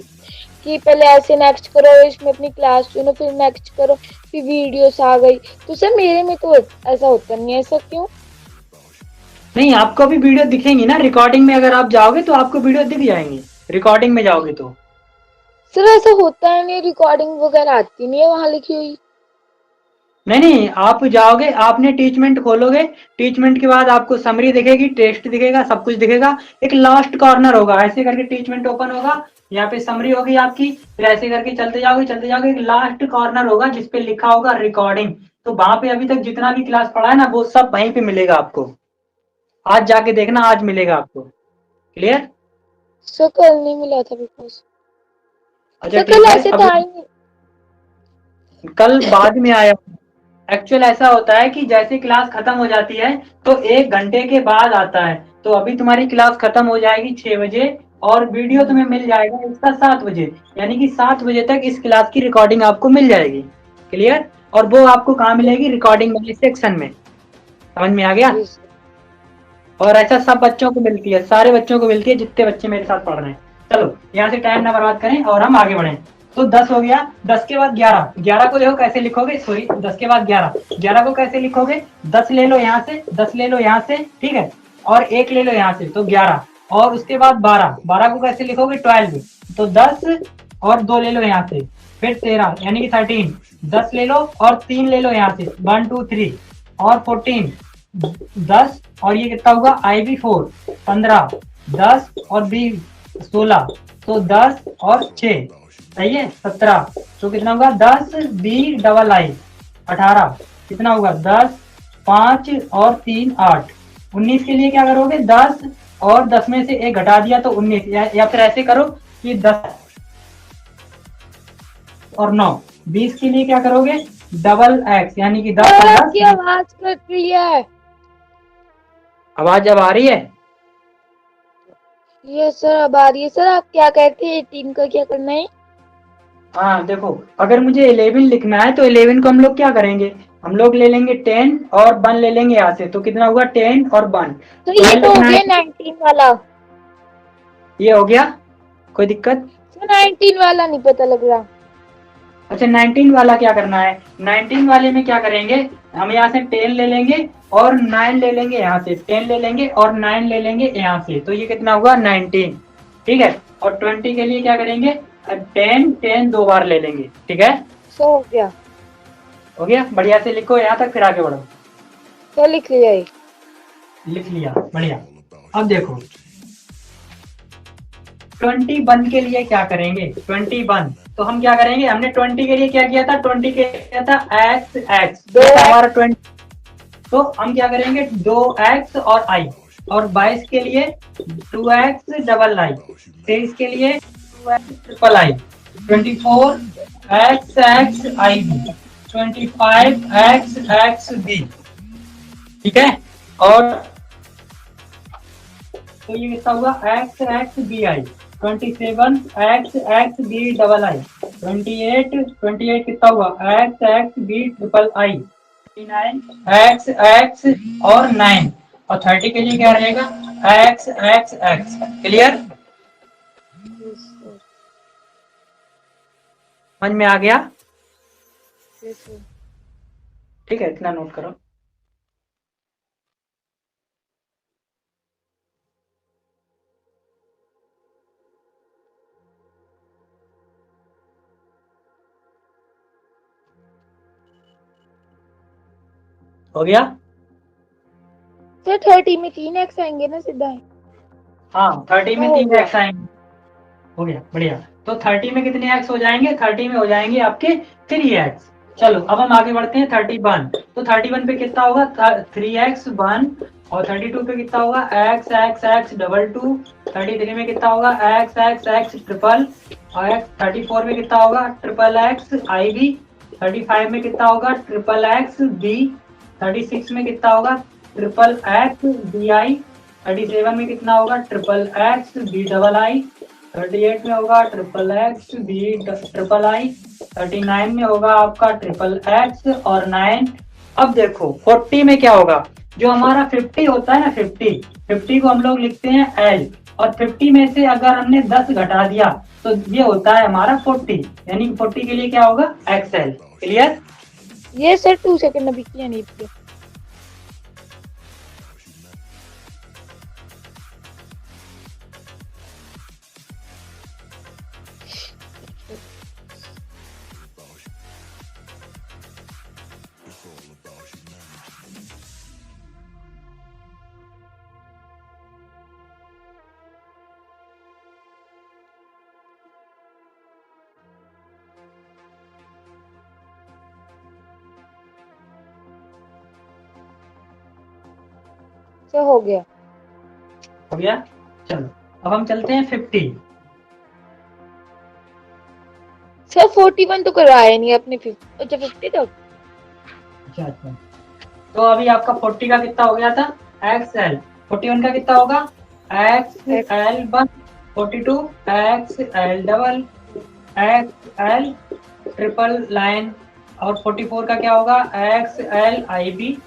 कि पहले ऐसे नेक्स्ट करो, इसमें अपनी क्लास चुनो, फिर नेक्स्ट करो, फिर वीडियोस आ गई। तो सर मेरे में तो ऐसा होता नहीं है, ऐसा क्यों? नहीं, आपको भी वीडियो दिखेंगी ना रिकॉर्डिंग में, अगर आप जाओगे तो आपको वीडियो दिख जाएंगी रिकॉर्डिंग में जाओगे तो। सर ऐसा होता है नहीं, रिकॉर्डिंग वगैरह आती नहीं है वहां लिखी हुई। नहीं नहीं, आप जाओगे, आपने टीचमेंट खोलोगे, टीचमेंट के बाद आपको समरी दिखेगी, टेस्ट दिखेगा, सब कुछ दिखेगा। एक लास्ट कॉर्नर होगा, ऐसे करके टीचमेंट ओपन होगा, यहाँ पे समरी होगी आपकी, फिर ऐसे करके चलते जाओगे, एक लास्ट कॉर्नर होगा जिसपे लिखा होगा रिकॉर्डिंग। तो वहां पे अभी तक जितना भी क्लास पढ़ा है ना, वो सब वहीं पे मिलेगा आपको। आज जाके देखना, आज मिलेगा आपको। क्लियर? सर कल नहीं मिला था बिकॉज अच्छा सर कल ठीक है। ऐसे अब था ही नहीं। कल बाद में आया। एक्चुअल ऐसा होता है कि जैसे क्लास खत्म हो जाती है तो 1 घंटे के बाद आता है। तो अभी तुम्हारी क्लास खत्म हो जाएगी 6 बजे, और वीडियो तुम्हें मिल जाएगा इसका 7 बजे। यानी कि 7 बजे तक इस क्लास की रिकॉर्डिंग आपको मिल जाएगी। क्लियर? और वो आपको कहाँ मिलेगी? रिकॉर्डिंग वाले सेक्शन में। समझ में आ गया? जी सर। और ऐसा सब बच्चों को मिलती है, सारे बच्चों को मिलती है जितने बच्चे मेरे साथ पढ़ रहे हैं। चलो यहाँ से टाइम ना बर्बाद करें और हम आगे बढ़े। तो 10 हो गया, 10 के बाद 11, 11 को देखो कैसे लिखोगे, सॉरी 10 के बाद 11, 11 को कैसे लिखोगे? 10 ले लो यहाँ से, 10 ले लो यहाँ से, ठीक है, और 1 ले लो यहाँ से, तो 11। और उसके बाद 12, 12 को कैसे लिखोगे? 12। तो 10 और 2 ले लो यहाँ से, फिर 13 यानी कि 13। 10 ले लो और 3 ले लो यहाँ से, 1 2 3, और 14, 10, और ये कितना होगा? IV4, 15, 10 और बी 16, तो 10 और 6, सही है, 17। तो कितना होगा? 10 BII 18, कितना होगा? 10, 5 और 3 8। 19 के लिए क्या करोगे? 10 और 10 में से 1 घटा दिया तो 19, या फिर ऐसे करो कि 10 और 9। 20 के लिए क्या करोगे? डबल x, यानी कि 10 सर और आपकी 10। आवाज कट रही है। आवाज अब आ रही है? ये सर अब आ रही है। सर आप क्या कहते हैं 18 का क्या करना है? हाँ देखो, अगर मुझे 11 लिखना है तो 11 को हम लोग क्या करेंगे? हम लोग ले लेंगे 10 और 1 ले लेंगे यहाँ से, तो कितना हुआ? 10 और 1। तो ये 12 तो हो लिखना है, गया 19 वाला। ये हो गया, कोई दिक्कत? सर 19 वाला नहीं पता लग रहा। अच्छा 19 वाला क्या करना है? 19 वाले में क्या करेंगे? हम यहाँ से 10 ले लेंगे और 9 ले लेंगे, यहाँ से 10 ले लेंगे और 9 ले लेंगे यहाँ से, तो ये कितना हुआ? 19। ठीक है। और 20 के लिए क्या करेंगे? 10 10 2 बार ले लेंगे, ठीक है। सर हो गया। हो गया, बढ़िया से लिखो यहाँ तक, फिर आगे बढ़ो। सर लिख लिया ये। लिख लिया, बढ़िया। अब देखो 21 के लिए क्या करेंगे? 21, तो हम क्या करेंगे? हमने 20 के लिए क्या किया था? 20 के लिए किया था एक्स एक्स, दो हमारा 20। तो हम क्या करेंगे? 2x और i। और 22 के लिए 2x डबल i। 23 के लिए 2x triple i। 24 x i b। 25 x b। ठीक है। और तो ये कितना हुआ? x b i। 27 x b double i। 28 कितना हुआ? x b triple i। 9 x और 9, और 30 के लिए क्या रहेगा? x। क्लियर? समझ में आ गया? ठीक है, इतना नोट करो। हो गया? सर 30 में 3 एक्स आएंगे ना सीधा? हाँ 30 में हो 3 गया। x आएंगे। हो गया, बढ़िया। तो 30 में कितने x हो जाएंगे? 30 में हो जाएंगे आपके 3x। चलो अब हम आगे बढ़ते हैं 31। तो 31 पे कितना होगा 3x 1 और 32 पे कितना होगा x x x double two. 33 में कितना होगा x x x ट्रिपल और x 34 में कितना होगा ट्रिपल x आई बी। 35 में कितना होगा ट्रिपल x बी। 36 में कितना होगा ट्रिपल x बी आई। 37 में कितना होगा triple x V double I. 38 में होगा triple X V triple I. 39 में होगा आपका ट्रिपल एक्स और 9। अब देखो 40 में क्या होगा, जो हमारा 50 होता है ना 50 को हम लोग लिखते हैं एल, और 50 में से अगर हमने 10 घटा दिया तो ये होता है हमारा 40, यानी 40 के लिए क्या होगा एक्सएल। क्लियर? ये सर 2 सेकंड अभी किया नहीं किया। सर हो गया। हो गया। चलो अब हम चलते हैं 50। सर 41 तो करवाया नहीं अपने 50। अच्छा 50 तक। अच्छा अच्छा, तो अभी आपका 40 का कितना हो गया था एक्स एल। 41 का कितना होगा X L one. 42 x L double x L triple line. और 44 का क्या होगा एक्स एल आई बी।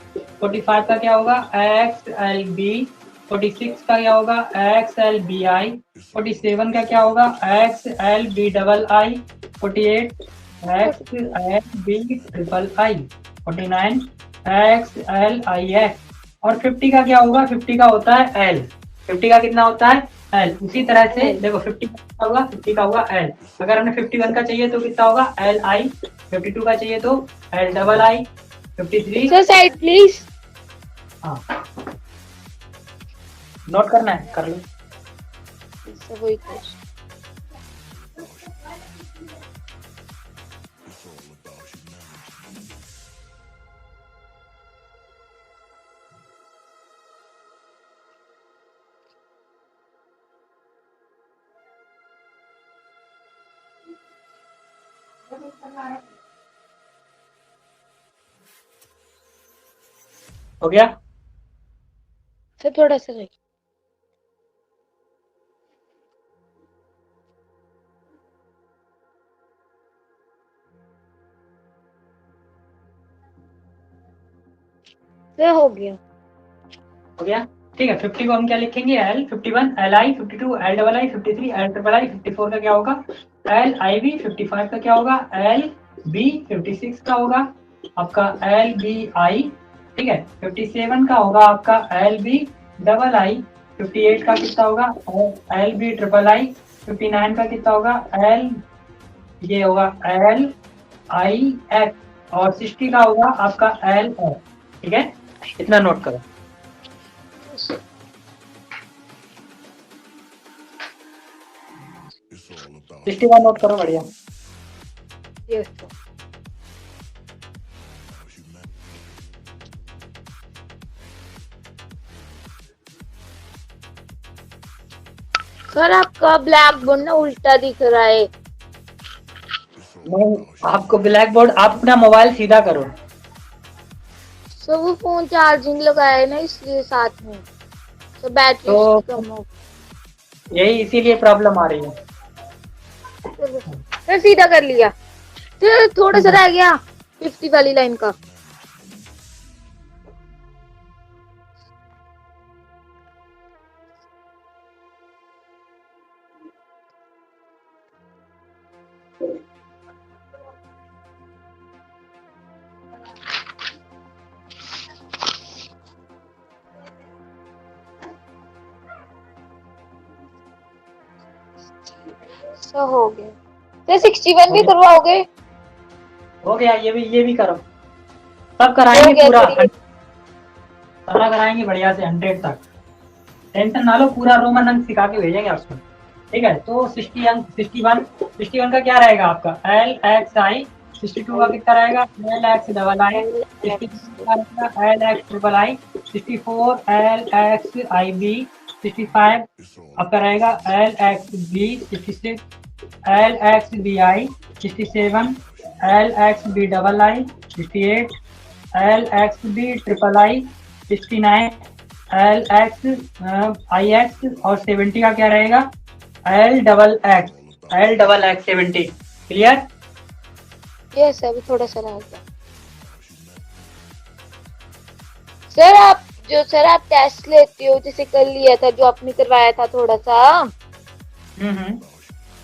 45 का क्या होगा एक्स एल बी। 46 का क्या होगा एक्स एल बी आई। 47 का क्या होगा X L V double I. 48 X L V triple I. 49 X L I X. और 50 का क्या होगा 50 का होता है एल। 50 का कितना होता है एल। उसी तरह से देखो 50 का होगा 50 का होगा एल। अगर हमें 51 का चाहिए तो कितना होगा एल आई। 52 का चाहिए तो L double I. 53 sir side please. हाँ नोट करना है कर लो। सर वही कुछ। हो गया। सर थोड़ा सा रही। सर हो गया। हो गया ठीक है। 50 को हम क्या लिखेंगे L. 51 L I. 52 L double I. 53 L triple I. 54 का क्या होगा एल आई बी। 55 का क्या होगा एल बी। 56 का होगा आपका एल बी आई। ठीक है। 57 का होगा आपका एल बी डबल आई। 58 का कितना होगा एल बी ट्रिपल आई। 59 का कितना होगा एल ये होगा एल आई एक्स। और 60 का होगा आपका एल एफ। ठीक है इतना नोट करो। 61 नोट करो बढ़िया। Yes sir. सर आपका ब्लैक बोर्ड ना उल्टा दिख रहा है। नहीं आपको ब्लैक बोर्ड आप अपना मोबाइल सीधा करो। सर वो फोन चार्जिंग लगाया है ना इसलिए साथ में तो बैटरी तो कम हो। यही इसीलिए प्रॉब्लम आ रही है। सर सीधा कर लिया। सर थोड़ा सा रह गया 50 वाली लाइन का। सर हो गया। सर 61 भी करवाओगे? हो गया ये भी करो। सब कराएंगे हो गया, पूरा करिए। सारा कराएंगे बढ़िया से 100 तक। टेंशन ना लो पूरा रोमन अंक सिखा के भेजेंगे आपको। ठीक है तो 60 अंक 61 का क्या रहेगा आपका एल एक्स आई 62 का कितना रहेगा एल एक्स डबल आई, 63 का L X triple I, 64 L X I V, 65 आपका रहेगा L X V, 66 L X V I, 67 L X V double I, 68 L X V triple I, 69 L X I X और 70 का क्या रहेगा L double X 70। Clear? Yes अभी थोड़ा सा रह गया। सर आप टेस्ट लेते हो, जैसे कल लिया था जो आपने करवाया था थोड़ा सा,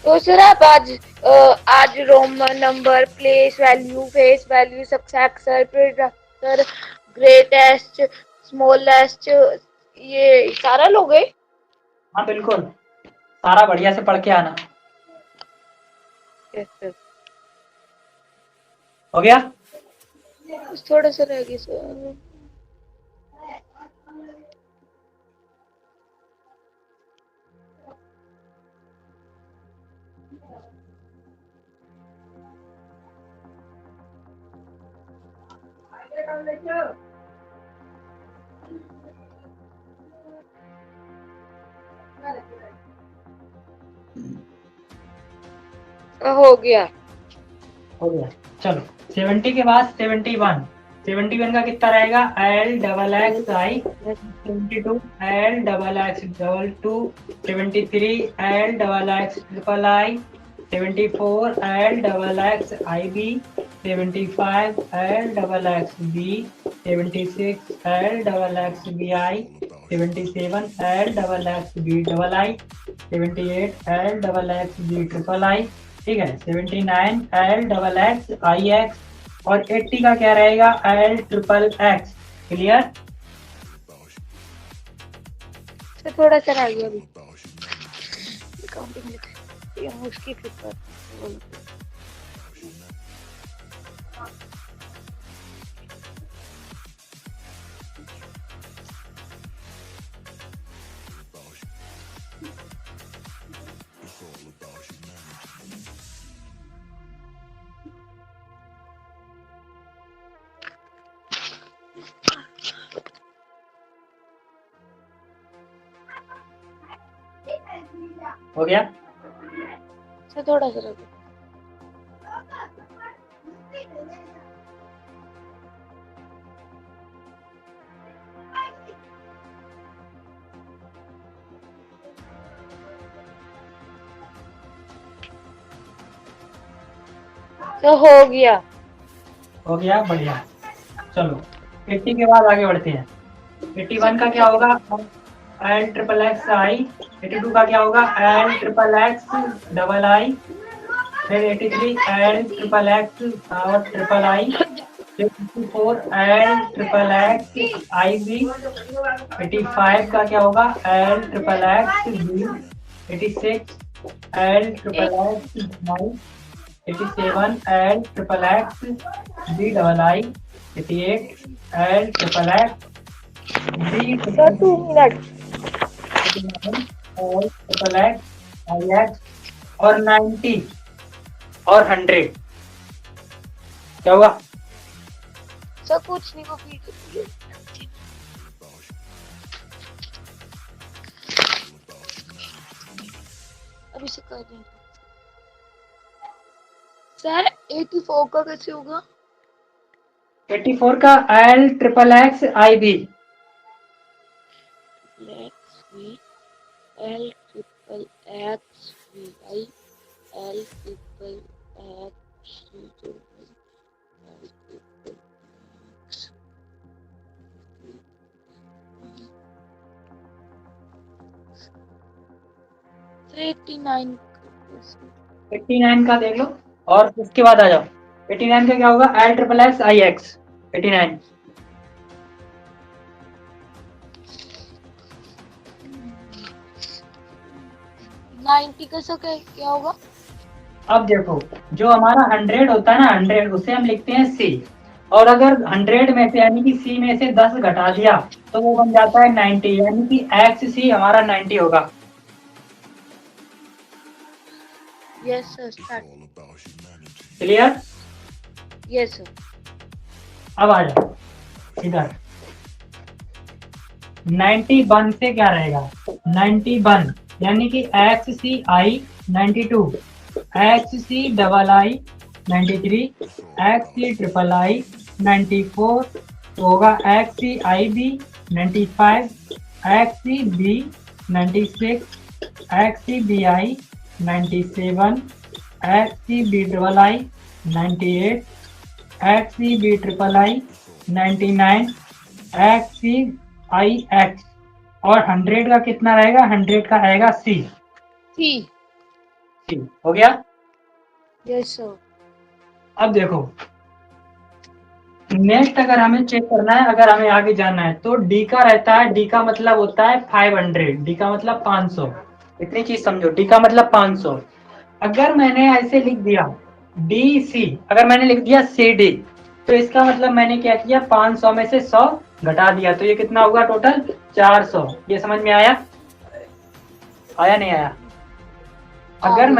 तो सर आप आज Roman number, place value, face value, successor, predecessor, greatest, smallest, ये सारा लोगे? हाँ बिल्कुल, सारा बढ़िया से पढ़ के आना। Yes sir. हो गया? थोड़ा सा रह गया सर। हो गया। हो गया। चलो 70 के बाद 71 का कितना रहेगा L double X I, 72 L double X double two, 73 L double X triple I, 74 L double X I V, 75 L double X V, 76 L double X V I, 77 L double X V double I, 78 L double X V triple I, ठीक है, 79 L double X I X और 80 का क्या रहेगा L triple X. Clear? Sir थोड़ा सा रह गया अभी। काउंटिंग उसकी फिर हो गया? सर थोड़ा सा रह गया। तो हो गया। हो गया, बढ़िया। चलो 80 के बाद आगे बढ़ते हैं। 81 का क्या होगा एल ट्रिपल एक्स आई, 82 का क्या होगा L triple X double I, फिर 83 एल ट्रिपल एक्स और triple I, 54 L triple X I V, 85 का क्या होगा L triple X V, 86 L triple X I, 87 L triple X V double I, 88 L triple X V sir 2 minute. L triple X I X और 90 और 100 क्या होगा? Sir कुछ नहीं, को फीड अभी से कर रहे हैं। सर 84 का कैसे होगा? 84 का L triple X I V, L triple X V I, L triple X तो 89 का देख लो और उसके बाद आ जाओ। 89 का क्या होगा L triple X I x, 89 90 का सर क्या होगा? अब देखो जो हमारा 100 होता है ना 100 उसे हम लिखते हैं सी, और अगर 100 में से यानी कि सी में से 10 घटा दिया तो वो बन जाता है 90, यानी कि एक्स सी हमारा 90 होगा। Yes sir start. Clear? Yes sir. अब आ जाओ इधर। 91 से क्या रहेगा? 91 यानी कि XCI 92, XCII 93, XCIII 94 होगा, XCIB 95, XCB 96, XCBI 97, XCBII 98, XCBIII 99, XCIX। और 100 का कितना रहेगा? 100 का आएगा C। सी। C हो गया। Yes sir. अब देखो नेक्स्ट, अगर हमें चेक करना है, अगर हमें आगे जाना है तो D का रहता है, D का मतलब होता है 500, D का मतलब 500। इतनी चीज समझो, D का मतलब 500। अगर मैंने ऐसे लिख दिया DC, अगर मैंने लिख दिया CD, तो इसका मतलब मैंने क्या किया? 500 में से 100 घटा दिया, तो ये कितना होगा टोटल? 400। ये समझ में आया? आया नहीं आया? अगर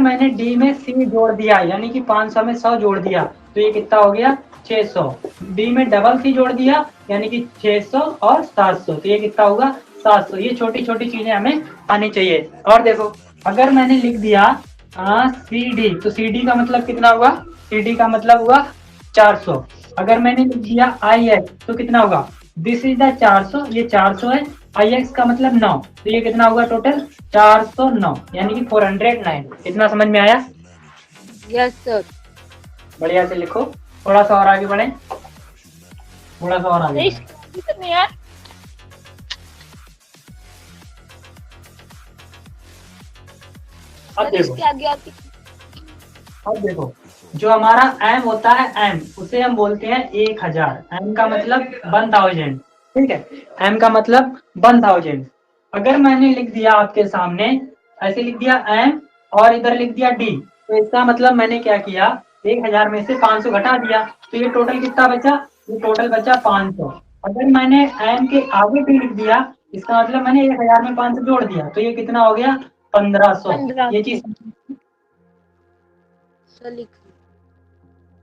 मैंने D में C जोड़ दिया, यानी कि 500 में 100 जोड़ दिया, तो ये कितना हो गया? 600। D में डबल C जोड़ दिया, यानी कि 600 और 700, तो ये कितना होगा? 700। ये छोटी छोटी चीजें हमें आनी चाहिए। और देखो अगर मैंने लिख दिया CD, तो CD का मतलब कितना होगा? CD का मतलब हुआ 400। अगर मैंने लिख दिया IX, तो कितना होगा? दिस इज द 400, ये 400 है। IX का मतलब 9, तो ये कितना होगा टोटल? 409, यानी कि 409। इतना समझ में आया? Yes sir. बढ़िया से लिखो। थोड़ा सा और आगे बढ़े, थोड़ा सा और आगे बढ़े। नहीं यार। अब देखो, क्या गया? अब देखो जो हमारा M होता है, M उसे हम बोलते हैं 1000। M का मतलब 1000, ठीक है? M का मतलब 1000। अगर मैंने लिख दिया आपके सामने, ऐसे लिख दिया M और इधर लिख दिया D, तो इसका मतलब मैंने क्या किया? 1000 में से 500 घटा दिया, तो ये टोटल कितना बचा? ये टोटल बचा 500। अगर मैंने M के आगे D लिख दिया, इसका मतलब मैंने 1000 में 500 जोड़ दिया, तो ये कितना हो गया? 1500।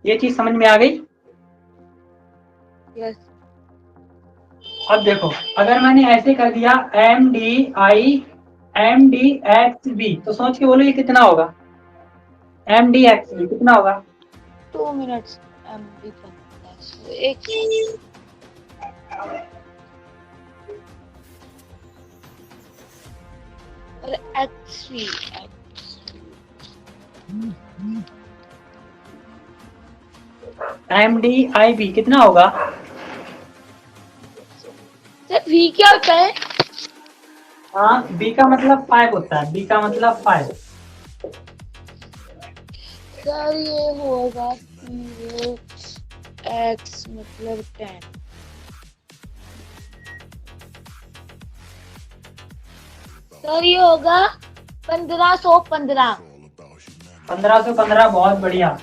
ये चीज समझ में आ गई? यस। अब देखो अगर मैंने ऐसे कर दिया MDXB, तो सोच के बोलो ये कितना होगा? MDXB कितना होगा? 2 मिनट्स। एक और XV MDIB कितना होगा? सर V क्या होता है? हाँ, B का मतलब 5 होता है, B का मतलब 5। सर ये होगा 0x मतलब 10। सर ये होगा 1515। 1515, बहुत बढ़िया।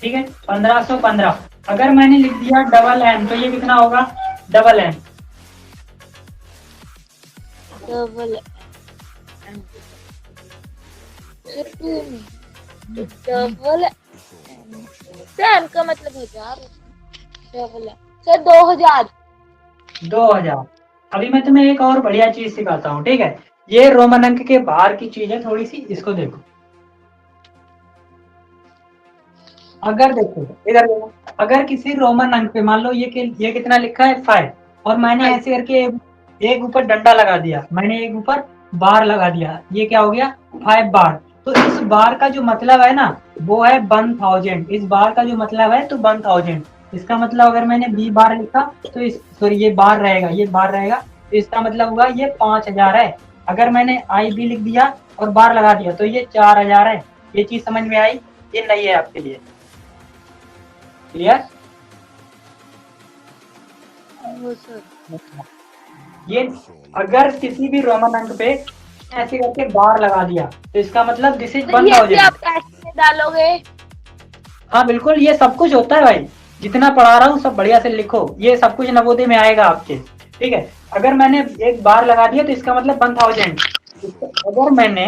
ठीक है, 1515। अगर मैंने लिख दिया डबल N, तो ये कितना होगा? Double N double double M का मतलब 1000। Double sir 2000। 2000। अभी मैं तुम्हें एक और बढ़िया चीज सिखाता हूँ, ठीक है? ये रोमन अंक के बाहर की चीज है थोड़ी सी, इसको देखो। अगर देखो इधर देखो, अगर किसी रोमन अंक पे मान लो ये कितना लिखा है? 5, और मैंने ऐसे करके एक ऊपर डंडा लगा दिया, मैंने एक ऊपर बार लगा दिया, ये क्या हो गया? 5 बार। तो इस बार का जो मतलब है ना, वो है 1000। इस बार का जो मतलब है तो 1000। इसका मतलब अगर मैंने B बार लिखा तो इस सॉरी ये बार रहेगा, ये बार रहेगा, तो इसका मतलब हुआ ये 5000 है। अगर मैंने IB लिख दिया और बार लगा दिया, तो ये 4000 है। ये चीज समझ में आई? ये नहीं है आपके लिए? क्लियर? ये अगर किसी भी रोमन अंक पे ऐसे करके बार लगा दिया, तो इसका मतलब दिस इज 1000। आप कैसे डालोगे? हाँ बिल्कुल, ये सब कुछ होता है भाई, जितना पढ़ा रहा हूँ सब बढ़िया से लिखो, ये सब कुछ नवोदय में आएगा आपके। ठीक है, अगर मैंने एक बार लगा दिया तो इसका मतलब 1000। अगर मैंने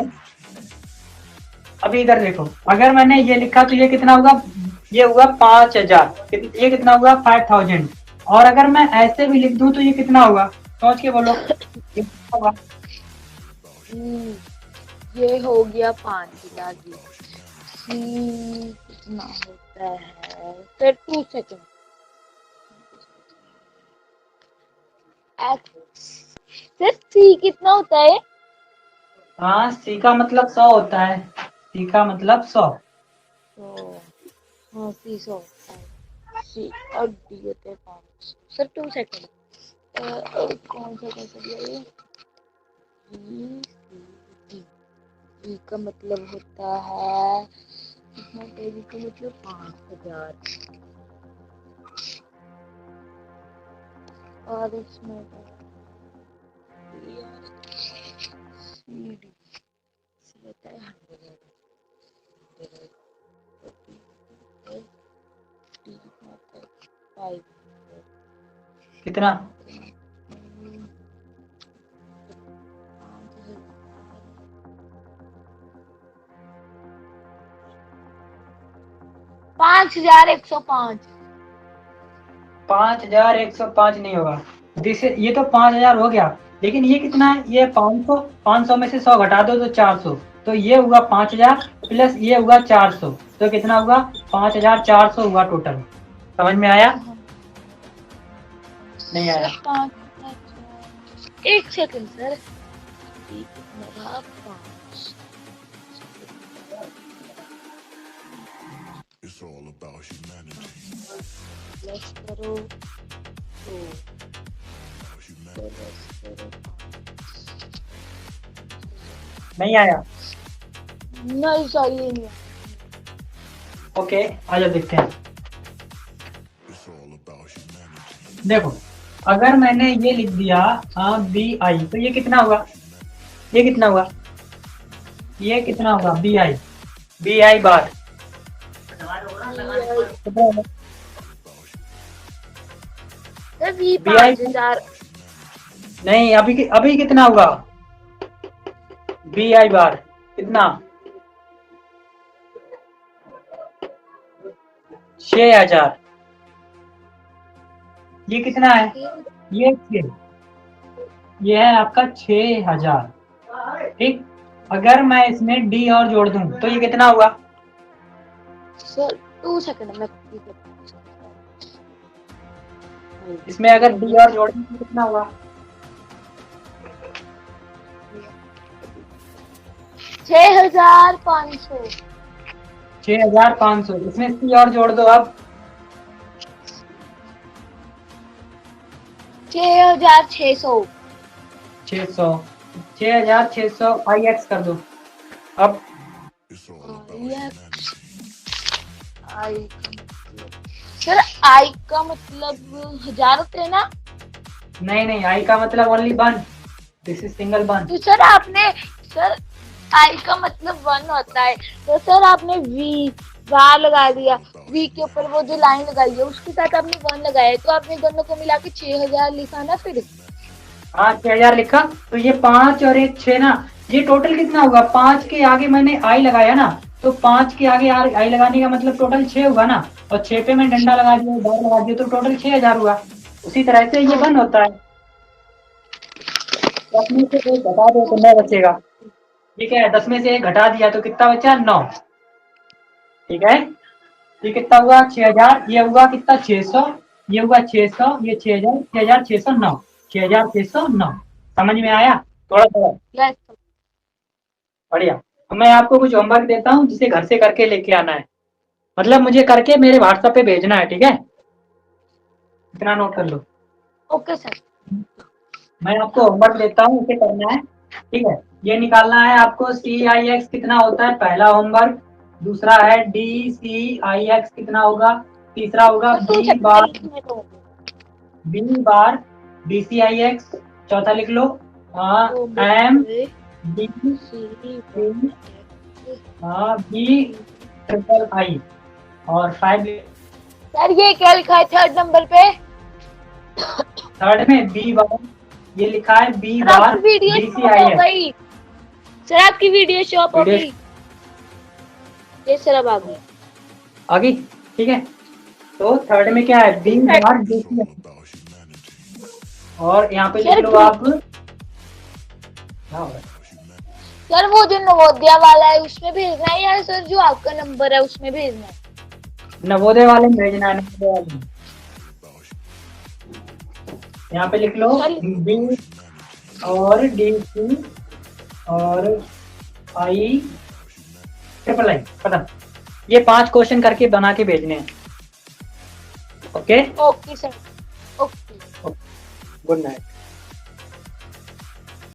अभी इधर देखो, अगर मैंने ये लिखा तो ये कितना होगा? ये हुआ 5000। ये कितना हुआ 5000। और अगर मैं ऐसे भी लिख दूं तो ये कितना होगा, सोच के बोलो ये कितना होगा। ये हो गया 5,000 जी। कितना होता है सर, 2 सेकंड। सर सी कितना होता है? हाँ, सी का मतलब 100 होता है। सी का मतलब 100। तो हाँ सी 100 होता है। सी और डी होते हैं 5। Sir 2 second. कौन सा दिया ये? B C D. बी का मतलब होता है कितना? बी का मतलब 5,000। और इसमें सी डी सी होता है 100। कितना? 5,105। 5105 नहीं होगा। जैसे ये तो 5000 हो गया, लेकिन ये कितना है, ये 500। 500 में से 100 घटा दो तो 400। तो ये हुआ 5000 प्लस ये हुआ 400, तो कितना हुआ 5400 हुआ टोटल। समझ में आया? नहीं आया? 1 second sir. It's all about humanity. Plus करो तो नहीं आया? नहीं सर, ये नहीं। ओके, आजा देखते हैं। It's all about humanity. देखो, अगर मैंने ये लिख दिया बी आई, तो ये कितना हुआ, ये कितना हुआ, ये कितना होगा V I bar. Sir V V I 5,000। नहीं, अभी कितना होगा बी आई बार, कितना 6000। ये कितना है, ये 6, ये है आपका 6000। ठीक, अगर मैं इसमें डी और जोड़ दूं तो ये कितना हुआ? सर 2 सेकंड में इसमें अगर डी और जोड़ दूं तो कितना हुआ? 6,500। 6500। इसमें सी और जोड़ दो अब। 6,600। 600। 6600 आई एक्स कर दो अब। It's all about humanity. I sir, I का मतलब 1000 होते हैं ना? नहीं, आई का मतलब ओनली 1। This is single 1। तो सर आपने, सर आई का मतलब 1 होता है, तो सर आपने वी वार लगा दिया, वी के ऊपर वो जो लाइन लगाई है उसके साथ आपने 1 लगाया, तो आपने दोनों को मिला के 6,000 लिखा ना फिर। हाँ, 6000 लिखा, तो ये 5 और एक 6 ना, ये टोटल कितना होगा? 5 के आगे मैंने आई लगाया ना, तो 5 के आगे आई लगाने का मतलब टोटल 6 हुआ ना, और 6 पे मैं डंडा लगा दिया, बार लगा दिया, तो टोटल 6000 हुआ। उसी तरह से ये 1 होता है। 10 में से 1 घटा दो तो 9 बचेगा। ठीक है, 10 में से 1 घटा दिया तो कितना बचा? 9। ठीक है, ये कितना हुआ? 6000। ये हुआ कितना? 600। ये हुआ 600, ये 6000, 6609, 6609। समझ में आया? थोड़ा थोड़ा यस। बढ़िया। तो मैं आपको कुछ होमवर्क देता हूँ जिसे घर से करके लेके आना है, मतलब मुझे करके मेरे व्हाट्सएप पे भेजना है। ठीक है, इतना नोट कर लो। Okay sir. मैं आपको होमवर्क देता हूँ, उसे करना है। ठीक है, ये निकालना है आपको सी आई एक्स कितना होता है, पहला होमवर्क। दूसरा है डी सी आई एक्स कितना होगा। तीसरा होगा B bar D C I X. चौथा लिख लो M D B triple I. और 5 सर ये क्या लिखा है 3rd नंबर पे? थर्ड में बी बार, ये लिखा है बी सर बार आपकी वीडियो डी सी शॉप आई हो एक्स। गई। सर आपकी वीडियो शॉप हो गई। ये सर अब आ गई। आ गई? ठीक है, तो थर्ड में क्या है, B bar D It's C, all about humanity. और यहाँ पे सर, लिख लो आप क्या होगा? सर वो जो नवोदया वाला है उसमें भेजना है या सर जो आपका नंबर है उसमें भेजना है? नवोदय वाले में भेजना है, नवोदय वाले में। यहाँ पे लिख लो सर- बी और डी सी और आई ट्रिपल आई, खत्म। ये 5 क्वेश्चन करके बना के भेजने हैं। Okay, okay sir, okay. Good night.